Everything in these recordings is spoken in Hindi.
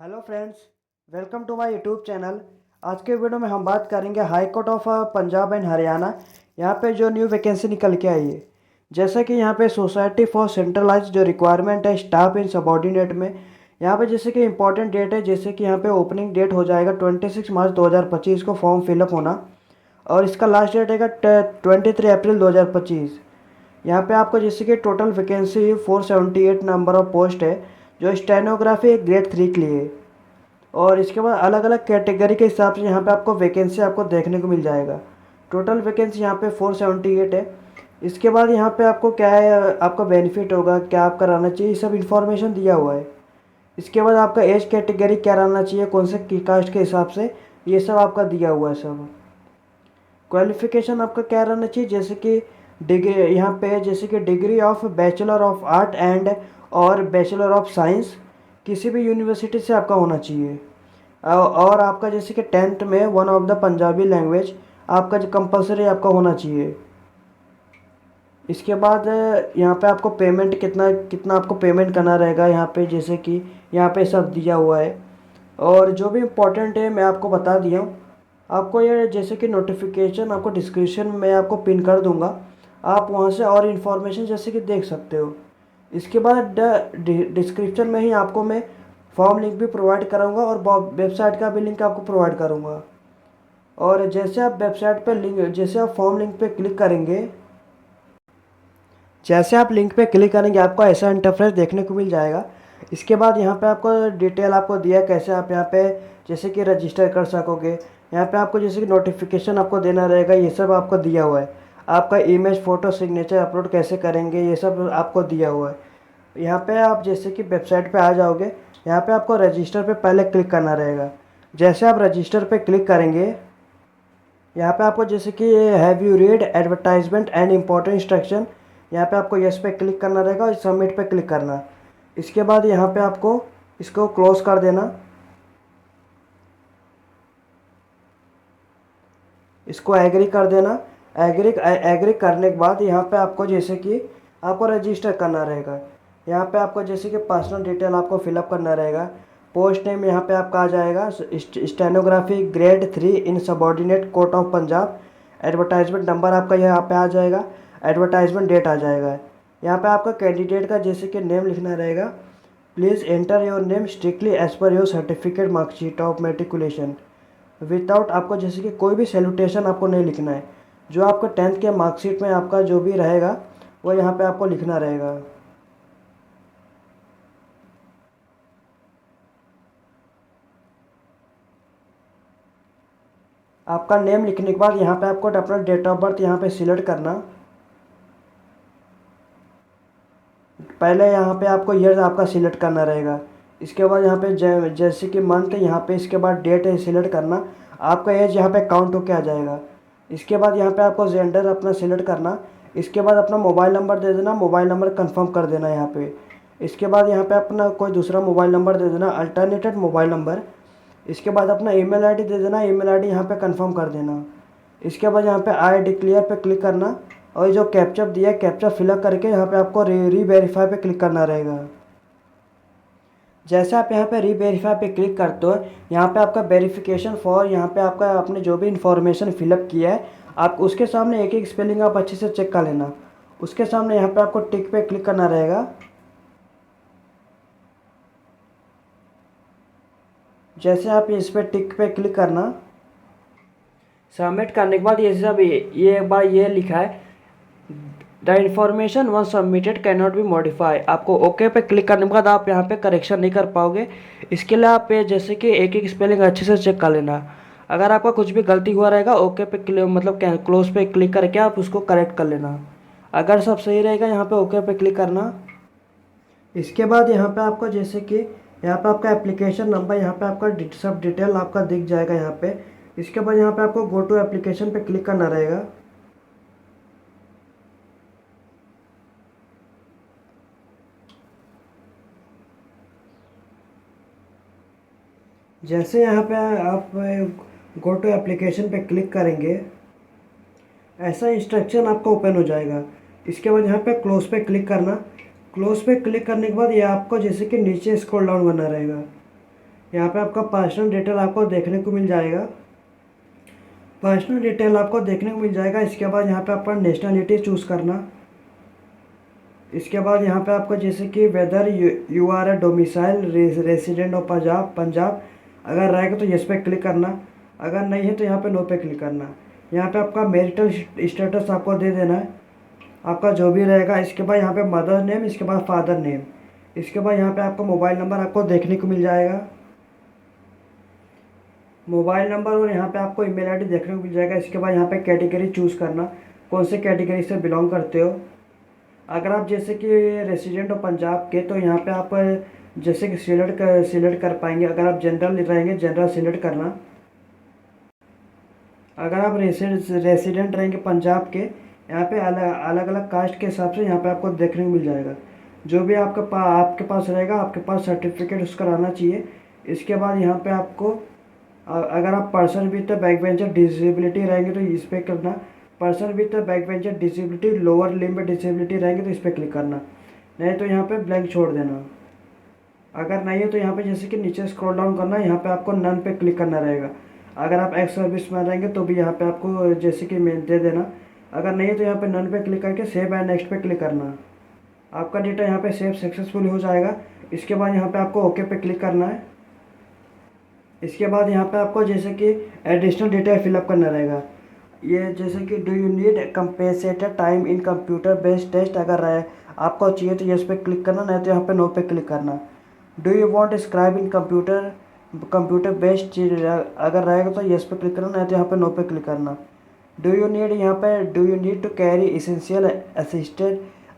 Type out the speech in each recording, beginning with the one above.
Hello friends, welcome to my YouTube channel. आज के वीडियो में हम बात करेंगे high court of Punjab and Haryana. यहाँ पे जो न्यू वैकेंसी निकल के आई है, जैसे कि यहाँ पे सोसाइटी फॉर सेंट्रलाइज जो रिक्वायरमेंट है स्टाफ इन सबॉर्डिनेट में, यहाँ पे जैसे कि इंपॉर्टेंट डेट है, जैसे कि यहाँ पे ओपनिंग डेट हो जाएगा 26 मार्च 2025 को फॉर्म फिलअप होना, और इसका लास्ट डेट है 23 अप्रैल 2025। यहाँ पे आपको जैसे कि total vacancy 478 number of post है, जो स्टेनोग्राफी ग्रेड 3 के लिए है। और इसके बाद अलग अलग कैटेगरी के हिसाब से यहाँ पे आपको वैकेंसी आपको देखने को मिल जाएगा। टोटल वैकेंसी यहाँ पे 478 है। इसके बाद यहाँ पे आपको क्या है, आपका बेनिफिट होगा, क्या आपका रहना चाहिए, ये सब इन्फॉर्मेशन दिया हुआ है। इसके बाद आपका एज कैटेगरी क्या रहना चाहिए, कौन से कास्ट के हिसाब से, ये सब आपका दिया हुआ है सब। क्वालिफिकेशन आपका क्या रहना चाहिए, जैसे कि डिग्री यहाँ पे जैसे कि degree of bachelor of art and और बैचलर ऑफ साइंस किसी भी यूनिवर्सिटी से आपका होना चाहिए। और आपका जैसे कि 10th में one of the Punjabi language आपका जो कंपलसरी आपका होना चाहिए। इसके बाद यहाँ पे आपको पेमेंट कितना कितना आपको पेमेंट करना रहेगा, यहाँ पे जैसे कि यहाँ पे सब दिया हुआ है। और जो भी इम्पोर्टेंट है मैं आपको बता दिया हूँ। आपको ये जैसे कि नोटिफिकेशन आपको डिस्क्रिप्शन में आपको पिन कर दूंगा, आप वहाँ से और इन्फॉर्मेशन जैसे कि देख सकते हो। इसके बाद डिस्क्रिप्शन में ही आपको मैं फॉर्म लिंक भी प्रोवाइड कराऊंगा और वेबसाइट का भी लिंक आपको प्रोवाइड करूंगा। और जैसे आप वेबसाइट पर लिंक जैसे आप फॉर्म लिंक पे क्लिक करेंगे, जैसे आप लिंक पे क्लिक करेंगे आपको ऐसा इंटरफेस देखने को मिल जाएगा। इसके बाद यहाँ पे आपको डिटेल आपको दिया है कैसे आप यहाँ पे जैसे कि रजिस्टर कर सकोगे। यहाँ पे आपको जैसे कि नोटिफिकेशन आपको देना रहेगा, ये सब आपको दिया हुआ है। आपका इमेज फ़ोटो सिग्नेचर अपलोड कैसे करेंगे, ये सब आपको दिया हुआ है। यहाँ पे आप जैसे कि वेबसाइट पे आ जाओगे, यहाँ पे आपको रजिस्टर पे पहले क्लिक करना रहेगा। जैसे आप रजिस्टर पे क्लिक करेंगे, यहाँ पे आपको जैसे कि have you read advertisement and important instruction, यहाँ पे आपको यस पे क्लिक करना रहेगा और सबमिट पे क्लिक करना। इसके बाद यहाँ पे आपको इसको क्लोज कर देना। इसको एग्री कर देना। एग्री करने के बाद यहाँ पे आपको जैसे कि आपको रजिस्टर करना रहेगा। यहाँ पे आपको जैसे कि पर्सनल डिटेल आपको फिलअप करना रहेगा। पोस्ट नेम यहाँ पे आपका आ जाएगा stenography grade 3 in subordinate court of Punjab. Advertisement number आपका यहाँ पे आ जाएगा। एडवर्टाइजमेंट डेट आ जाएगा। यहाँ पे आपका कैंडिडेट का जैसे कि नेम लिखना रहेगा। Please enter your name strictly as per your certificate marksheet of matriculation without, आपको जैसे कि कोई भी सैल्यूटेशन आपको नहीं लिखना है। जो आपको 10th के मार्कशीट में आपका जो भी रहेगा वो यहाँ पे आपको लिखना रहेगा। आपका नेम लिखने के बाद यहाँ पे आपको अपना डेट ऑफ बर्थ यहाँ पे सिलेक्ट करना। पहले यहाँ पे आपको ईयर आपका सिलेक्ट करना रहेगा। इसके बाद यहाँ पे जैसे कि मंथ यहाँ पे, इसके बाद डेट है सिलेक्ट करना। आपका एज यहाँ पे काउंट होके आ जाएगा। इसके बाद यहाँ पे आपको जेंडर अपना सिलेक्ट करना। इसके बाद अपना मोबाइल नंबर दे देना, मोबाइल नंबर कंफर्म कर देना यहाँ पे। इसके बाद यहाँ पे अपना कोई दूसरा मोबाइल नंबर दे देना, अल्टरनेटेड मोबाइल नंबर। इसके बाद अपना ईमेल आईडी दे देना, ईमेल आईडी यहाँ पे कंफर्म कर देना। इसके बाद यहाँ पे आई डिक्लेयर पे क्लिक करना और जो कैप्चा दिया है कैप्चा फिलअप करके यहाँ पे आपको री वेरीफाई पे क्लिक करना रहेगा। जैसे आप यहाँ पे री वेरीफाई पे क्लिक करते हो, यहाँ पे आपका वेरिफिकेशन फॉर, यहाँ पे आपका आपने जो भी इन्फॉर्मेशन फिलअप किया है आप उसके सामने एक एक स्पेलिंग आप अच्छे से चेक कर लेना। उसके सामने यहाँ पे आपको टिक पे क्लिक करना रहेगा। जैसे आप इस पे टिक पे क्लिक करना, सबमिट करने के बाद ये सब ये एक बार ये लिखा है the information one submitted can not be modify. आपको ओके पे क्लिक करने के बाद आप यहाँ पे करेक्शन नहीं कर पाओगे। इसके लिए आप ये जैसे कि एक एक स्पेलिंग अच्छे से चेक कर लेना। अगर आपका कुछ भी गलती हुआ रहेगा ओके पे मतलब क्लोज पे क्लिक करके आप उसको करेक्ट कर लेना। अगर सब सही रहेगा यहाँ पे ओके पे क्लिक करना। इसके बाद यहाँ पे आपको जैसे कि यहाँ पे आपका एप्लीकेशन नंबर, यहाँ पे आपका सब डिटेल आपका दिख जाएगा यहाँ पे। इसके बाद यहाँ पे आपको गो टू एप्लीकेशन पे क्लिक करना रहेगा। जैसे यहाँ पे आप गो टू एप्लीकेशन पे क्लिक करेंगे, ऐसा इंस्ट्रक्शन आपका ओपन हो जाएगा। इसके बाद यहाँ पे क्लोज पे क्लिक करना। क्लोज पे क्लिक करने के बाद ये आपको जैसे कि नीचे स्क्रॉल डाउन करना रहेगा। यहाँ पे आपका पर्सनल डिटेल आपको देखने को मिल जाएगा। पर्सनल डिटेल आपको देखने को मिल जाएगा। इसके बाद यहाँ पे आपका नेशनलिटी चूज़ करना। इसके बाद यहाँ पे आपको जैसे कि whether you are a domicile resident of Punjab अगर रहेगा तो यस पे क्लिक करना, अगर नहीं है तो यहाँ पे नो पे क्लिक करना। यहाँ पे आपका मैरिटल स्टेटस आपको दे देना है, आपका जो भी रहेगा। इसके बाद यहाँ पे मदर नेम, इसके बाद फादर नेम, इसके बाद यहाँ पे आपका मोबाइल नंबर आपको देखने को मिल जाएगा, मोबाइल नंबर, और यहाँ पे आपको ईमेल आईडी देखने को मिल जाएगा। इसके बाद यहाँ पे कैटेगरी चूज़ करना, कौन से कैटेगरी से बिलोंग करते हो। अगर आप जैसे कि रेसिडेंट हो पंजाब के तो यहाँ पे आप जैसे कि सिलेक्ट कर पाएंगे। अगर आप जनरल रहेंगे जनरल सिलेक्ट करना। अगर आप रेसिडेंट रहेंगे पंजाब के, यहाँ पे अलग अलग कास्ट के हिसाब से यहाँ पे आपको देखने को मिल जाएगा। जो भी आपके पास रहेगा, आपके पास सर्टिफिकेट उसका रहना चाहिए। इसके बाद यहाँ पे आपको अगर आप person with back bencher disability रहेंगे तो इस पर करना। Person with back bencher disability lower limb disability रहेंगे तो इस पर क्लिक करना, नहीं तो यहाँ पे ब्लैंक छोड़ देना। अगर नहीं है तो यहाँ पे जैसे कि नीचे स्क्रॉल डाउन करना, यहाँ पे आपको नन पे क्लिक करना रहेगा। अगर आप एक्स सर्विस में रहेंगे तो भी यहाँ पे आपको जैसे कि मैं दे देना। अगर नहीं है तो यहाँ पे नन पे क्लिक करके सेव एंड नेक्स्ट पे क्लिक करना। आपका डेटा यहाँ पे सेव सक्सेसफुल हो जाएगा। इसके बाद यहाँ पे आपको ओके पे क्लिक करना है। इसके बाद यहाँ पे आपको जैसे कि एडिशनल डेटा फिलअप करना रहेगा। ये जैसे कि do you need compensated time in computer based test, अगर रहे आपको चाहिए तो यस पे क्लिक करना, नहीं तो यहाँ पे नो पे क्लिक करना। Do you want scribe in computer based, अगर रहेगा तो यस पे क्लिक करना, नहीं तो यहाँ पे नो पे क्लिक करना। Do you need to carry essential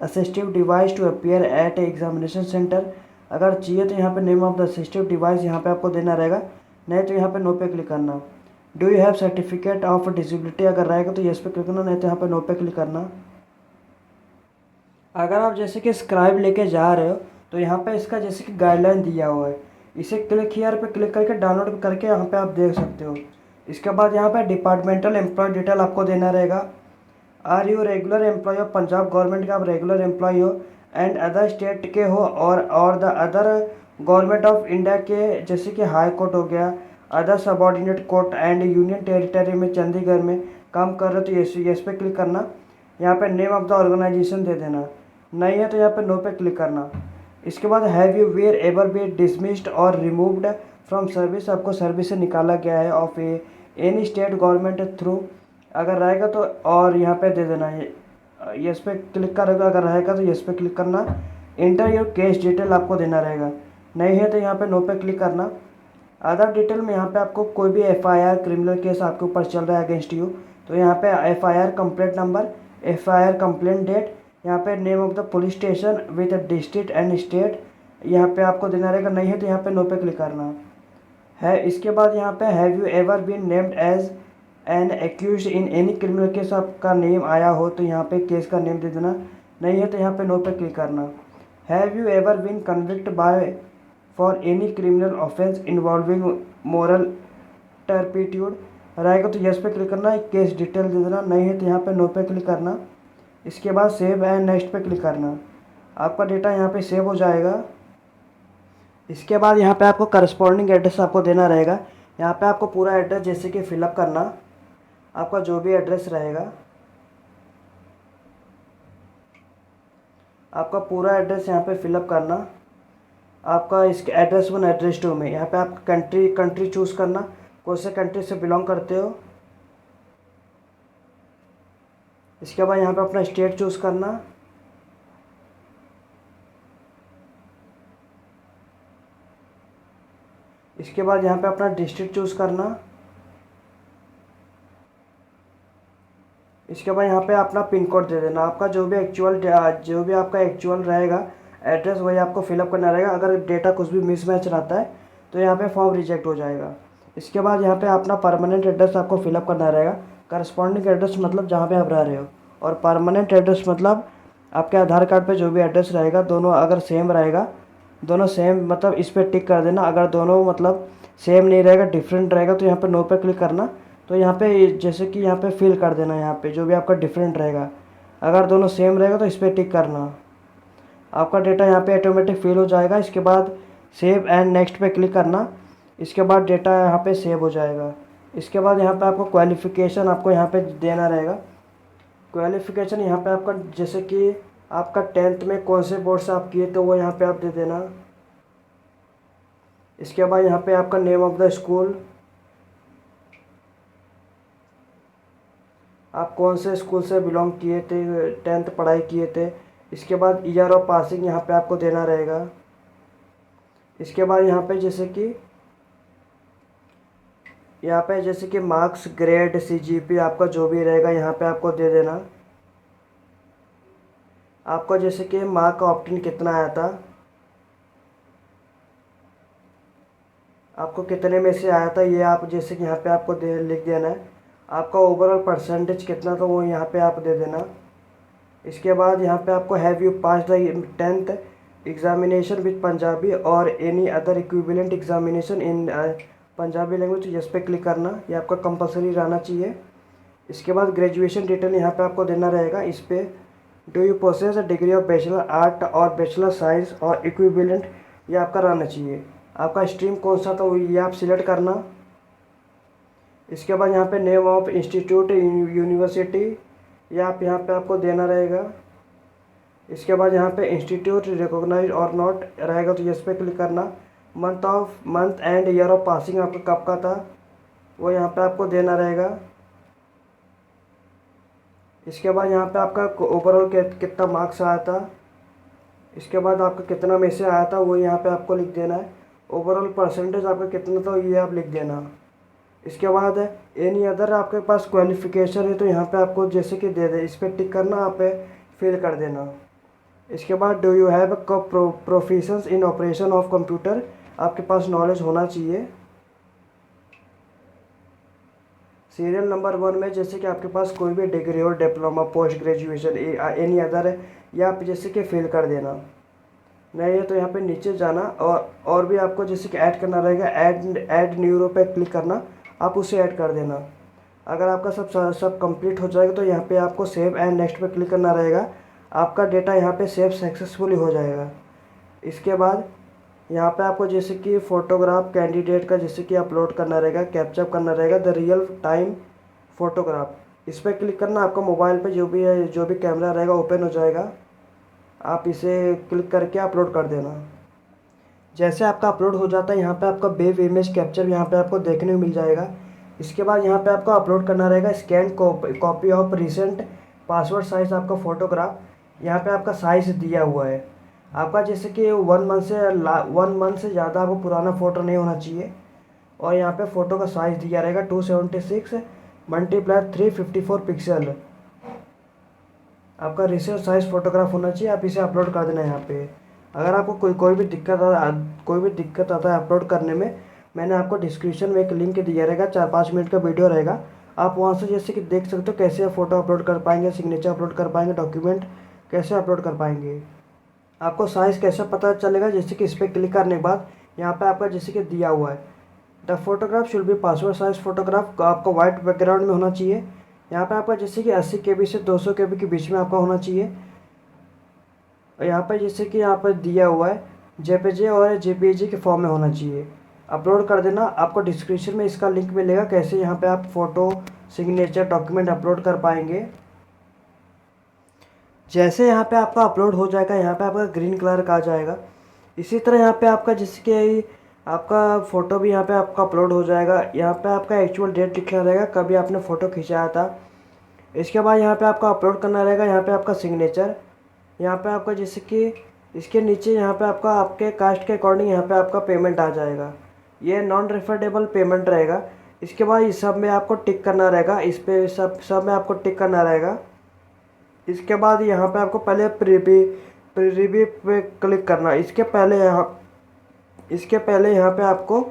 assistive device to appear at examination centre, अगर चाहिए तो यहाँ पे name of the assistive device यहाँ पे आपको देना रहेगा, नहीं तो यहाँ पे नो पे क्लिक करना। Do you have certificate of disability, अगर रहेगा तो यस पे क्लिक करना, नहीं तो यहाँ पे नो पे क्लिक करना। अगर आप जैसे कि स्क्राइब लेके जा रहे हो तो यहाँ पे इसका जैसे कि गाइडलाइन दिया हुआ है, इसे क्लिक हियर पे क्लिक करके डाउनलोड करके यहाँ पे आप देख सकते हो। इसके बाद यहाँ पे डिपार्टमेंटल एम्प्लॉय डिटेल आपको देना रहेगा। Are you regular employ of Punjab government का आप रेगुलर एम्प्लॉय हो एंड अदर स्टेट के हो और the other government of India के, जैसे कि हाई कोर्ट हो गया, other subordinate court and union territory में चंडीगढ़ में काम कर रहे हो तो यस पे क्लिक करना। यहाँ पे नेम ऑफ द ऑर्गेनाइजेशन दे देना, नहीं है तो यहाँ पे नो पे क्लिक करना। इसके बाद have you were ever been dismissed और रिमूव्ड फ्रॉम सर्विस, आपको सर्विस से निकाला गया है of any state government through, अगर रहेगा तो और यहाँ पे दे देना है, यस पे क्लिक करेगा। अगर रहेगा तो यस पे क्लिक करना। इंटर योर केस डिटेल आपको देना रहेगा, नहीं है तो यहाँ पे नो पे क्लिक करना। अदर डिटेल में यहाँ पे आपको कोई भी एफआईआर क्रिमिनल केस आपके ऊपर चल रहा है अगेंस्ट यू, तो यहाँ पे FIR complaint number, FIR complaint date, यहाँ पे name of the police station with district and state यहाँ पे आपको देना रहेगा, नहीं है तो यहाँ पे नो पे क्लिक करना है। इसके बाद यहाँ पे have you ever been named as an accuse in any criminal case, आपका नेम आया हो तो यहाँ पे केस का नेम दे देना, नहीं है तो यहाँ पे नो पे क्लिक करना। Have you ever been convict by for any criminal offence involving moral turpitude, रहेगा तो यस पे क्लिक करना, केस डिटेल दे देना, नहीं है तो यहाँ पे नो पे क्लिक करना। इसके बाद सेव एंड नेक्स्ट पे क्लिक करना, आपका डेटा यहाँ पे सेव हो जाएगा। इसके बाद यहाँ पे आपको करस्पॉन्डिंग एड्रेस आपको देना रहेगा। यहाँ पे आपको पूरा एड्रेस जैसे कि फिलअप करना, आपका जो भी एड्रेस रहेगा, आपका पूरा एड्रेस यहाँ पे फिलअप करना। आपका इसके एड्रेस 1 एड्रेस 2 में यहाँ पे आप कंट्री चूज़ करना, कौन से कंट्री से बिलोंग करते हो। इसके बाद यहाँ पे अपना स्टेट चूज़ करना। इसके बाद यहाँ पे अपना डिस्ट्रिक्ट चूज़ करना। इसके बाद यहाँ पे अपना पिन कोड दे देना, आपका जो भी आपका एक्चुअल रहेगा एड्रेस वही आपको फिलअप करना रहेगा। अगर डेटा कुछ भी मिसमैच रहता है तो यहाँ पे फॉर्म रिजेक्ट हो जाएगा। इसके बाद यहाँ पे अपना परमानेंट एड्रेस आपको फिलअप करना रहेगा। करस्पॉन्डिंग एड्रेस मतलब जहाँ पे आप रह रहे हो, और परमानेंट एड्रेस मतलब आपके आधार कार्ड पे जो भी एड्रेस रहेगा दोनों अगर सेम रहेगा, दोनों सेम मतलब इस पर टिक कर देना। अगर दोनों मतलब सेम नहीं रहेगा, डिफरेंट रहेगा तो यहाँ पे नो पे क्लिक करना। तो यहाँ पे जैसे कि यहाँ पे फिल कर देना, यहाँ पे जो भी आपका डिफरेंट रहेगा। अगर दोनों सेम रहेगा तो इस पर टिक करना, आपका डेटा यहाँ पे ऑटोमेटिक फिल हो जाएगा। इसके बाद सेव एंड नेक्स्ट पे क्लिक करना। इसके बाद डेटा यहाँ पे सेव हो जाएगा। इसके बाद यहाँ पे आपको क्वालिफ़िकेशन आपको यहाँ पे देना रहेगा। क्वालिफ़िकेशन यहाँ पे आपका जैसे कि आपका 10th में कौन से बोर्ड से आप किए तो वो यहाँ पे आप दे देना। इसके बाद यहाँ पे आपका नेम ऑफ द स्कूल, आप कौन से स्कूल से बिलोंग किए थे, 10th पढ़ाई किए थे। इसके बाद ईयर ऑफ पासिंग यहाँ पे आपको देना रहेगा। इसके बाद यहाँ पे जैसे कि मार्क्स, ग्रेड, CGP आपका जो भी रहेगा यहाँ पे आपको दे देना। आपका जैसे कि मार्क का ऑप्टिन कितना आया था, आपको कितने में से आया था, ये आप जैसे कि यहाँ पे आपको लिख देना है। आपका ओवरऑल परसेंटेज कितना था वो यहाँ पे आप दे देना। इसके बाद यहाँ पे आपको have you pass the 10th examination with Punjabi और any other equivalent examination in Punjabi language, जिस पे क्लिक करना, ये आपका कंपलसरी रहना चाहिए। इसके बाद ग्रेजुएशन डिटेल यहाँ पे आपको देना रहेगा। इस पे do you possess a degree of bachelor art और बैचलर साइंस और इक्विवेलेंट, ये आपका रहना चाहिए। आपका स्ट्रीम कौन सा था वो ये आप सिलेक्ट करना। इसके बाद यहाँ पे नेम ऑफ इंस्टीट्यूट, यूनिवर्सिटी, ये आप यहाँ पे आपको देना रहेगा। इसके बाद यहाँ पे इंस्टीट्यूट रिकॉग्नाइज और नॉट रहेगा तो इस पर क्लिक करना। Month and year of passing आपका कब का था वो यहाँ पे आपको देना रहेगा। इसके बाद यहाँ पे आपका ओवरऑल कितना मार्क्स आया था, इसके बाद आपका कितना में से आया था वो यहाँ पे आपको लिख देना है। ओवरऑल परसेंटेज आपका कितना था ये आप लिख देना। इसके बाद एनी अदर आपके पास क्वालिफ़िकेशन है तो यहाँ पे आपको जैसे कि दे दे, इस पर टिक करना, आप फिल कर देना। इसके बाद do you have proficiency in operation of computer, आपके पास नॉलेज होना चाहिए। सीरियल नंबर 1 में जैसे कि आपके पास कोई भी डिग्री हो, diploma, post graduation, any other है, या आप जैसे कि फिल कर देना। नहीं है तो यहाँ पे नीचे जाना और भी आपको जैसे कि ऐड करना रहेगा। ऐड न्यूरो पे क्लिक करना, आप उसे ऐड कर देना। अगर आपका सब कंप्लीट हो जाएगा तो यहाँ पे आपको सेव एंड नेक्स्ट पे क्लिक करना रहेगा। आपका डेटा यहाँ पे सेव सक्सेसफुली हो जाएगा। इसके बाद यहाँ पे आपको जैसे कि फ़ोटोग्राफ कैंडिडेट का जैसे कि अपलोड करना रहेगा, कैप्चर करना रहेगा, द रियल टाइम फ़ोटोग्राफ, इस पर क्लिक करना। आपका मोबाइल पे जो भी कैमरा रहेगा ओपन हो जाएगा, आप इसे क्लिक करके अपलोड कर देना। जैसे आपका अपलोड हो जाता है यहाँ पे आपका वेब इमेज कैप्चर यहाँ पे आपको देखने को मिल जाएगा। इसके बाद यहाँ पे आपको अपलोड करना रहेगा scan copy of recent password size आपका फ़ोटोग्राफ, यहाँ पे आपका साइज़ दिया हुआ है। आपका जैसे कि 1 मंथ से ज़्यादा आपको पुराना फ़ोटो नहीं होना चाहिए। और यहाँ पे फ़ोटो का साइज़ दिया रहेगा 276 × 354 पिक्सल, आपका रिसेंट साइज़ फ़ोटोग्राफ होना चाहिए। आप इसे अपलोड कर देना यहाँ पे। अगर आपको कोई भी दिक्कत आता है अपलोड करने में, मैंने आपको डिस्क्रिप्शन में एक लिंक दिया रहेगा, 4-5 मिनट का वीडियो रहेगा, आप वहाँ से जैसे कि देख सकते हो कैसे फ़ोटो अपलोड कर पाएंगे, सिग्नेचर अपलोड कर पाएंगे, डॉक्यूमेंट कैसे अपलोड कर पाएंगे। आपको साइज़ कैसे पता चलेगा, जैसे कि इस पर क्लिक करने के बाद यहाँ पे आपका जैसे कि दिया हुआ है the photograph should be password size photograph, आपको वाइट बैकग्राउंड में होना चाहिए। यहाँ पे आपका जैसे कि 80 KB से 200 KB के बीच में आपका होना चाहिए। और यहाँ पर जैसे कि यहाँ पर दिया हुआ है JPG और JPG के फॉर्म में होना चाहिए। अपलोड कर देना। आपको डिस्क्रिप्शन में इसका लिंक मिलेगा कैसे यहाँ पे आप फ़ोटो, सिग्नेचर, डॉक्यूमेंट अपलोड कर पाएंगे। जैसे यहाँ पे आपका अपलोड हो जाएगा, यहाँ पे आपका ग्रीन कलर का आ जाएगा। इसी तरह यहाँ पे आपका जैसे कि आपका फ़ोटो भी यहाँ पे आपका अपलोड हो जाएगा। यहाँ पे आपका एक्चुअल डेट लिखना रहेगा कभी आपने फ़ोटो खिंचाया था। इसके बाद यहाँ पे आपका अपलोड करना रहेगा यहाँ पे आपका सिग्नेचर। यहाँ पे आपका जैसे कि इसके नीचे यहाँ पे आपका आपके कास्ट के अकॉर्डिंग यहाँ पे आपका पेमेंट आ जाएगा। ये नॉन रिफंडेबल पेमेंट रहेगा। इसके बाद इस सब में आपको टिक करना रहेगा, इस पे सब में आपको टिक करना रहेगा। इसके बाद यहाँ पे आपको पहले प्रीव्यू पे क्लिक करना। इसके पहले यहाँ पे आपको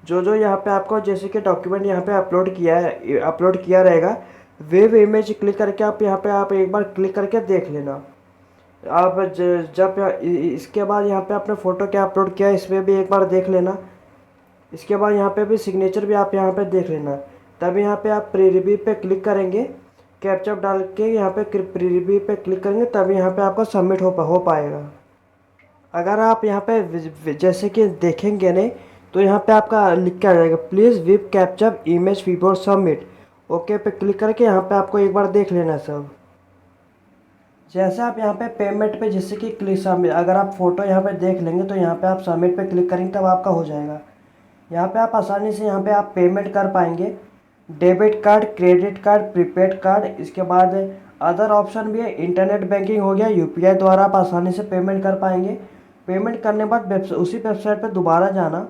जो यहाँ पे आपको जैसे कि डॉक्यूमेंट यहाँ पे अपलोड किया रहेगा, वेब इमेज क्लिक करके आप यहाँ पे आप एक बार क्लिक करके देख लेना। आप जब इसके बाद यहाँ पे आपने फ़ोटो क्या अपलोड किया इसमें भी एक बार देख लेना। इसके बाद यहाँ पे भी सिग्नेचर भी आप यहाँ पे देख लेना। तब यहाँ पे आप प्रीव्यू पे क्लिक करेंगे, कैप्चर डाल के यहाँ पे प्रीव्यू पे क्लिक करेंगे, तब यहाँ पे आपका सबमिट हो पाएगा। अगर आप यहाँ पे जैसे कि देखेंगे नहीं तो यहाँ पे आपका लिख के आ जाएगा please whip capture image before submit. Okay पे क्लिक करके यहाँ पे आपको एक बार देख लेना है सब। जैसे आप यहाँ पे पेमेंट पे जैसे कि क्लिक सबमिट, अगर आप फ़ोटो यहाँ पे देख लेंगे तो यहाँ पे आप सबमिट पे क्लिक करेंगे तब आपका हो जाएगा। यहाँ पे आप आसानी से यहाँ पे आप पेमेंट कर पाएंगे, debit card, credit card, prepaid card. इसके बाद अदर ऑप्शन भी है, इंटरनेट बैंकिंग हो गया, यूपीआई द्वारा आप आसानी से पेमेंट कर पाएंगे। पेमेंट करने के बाद उसी वेबसाइट पर दोबारा जाना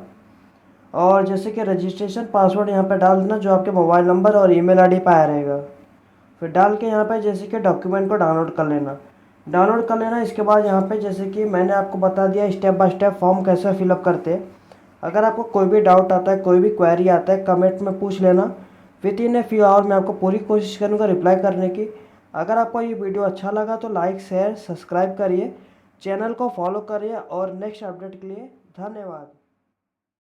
और जैसे कि रजिस्ट्रेशन पासवर्ड यहाँ पे डाल देना जो आपके मोबाइल नंबर और ईमेल आईडी पे आया रहेगा। फिर डाल के यहाँ पे जैसे कि डॉक्यूमेंट को डाउनलोड कर लेना। इसके बाद यहाँ पे जैसे कि मैंने आपको बता दिया स्टेप बाय स्टेप फॉर्म कैसे फिलअप करते हैं। अगर आपको कोई भी डाउट आता है, कोई भी क्वेरी आता है, कमेंट में पूछ लेना। Within a few hour मैं आपको पूरी कोशिश करूँगा रिप्लाई करने की। अगर आपको ये वीडियो अच्छा लगा तो लाइक शेयर सब्सक्राइब करिए, चैनल को फॉलो करिए और नेक्स्ट अपडेट के लिए धन्यवाद।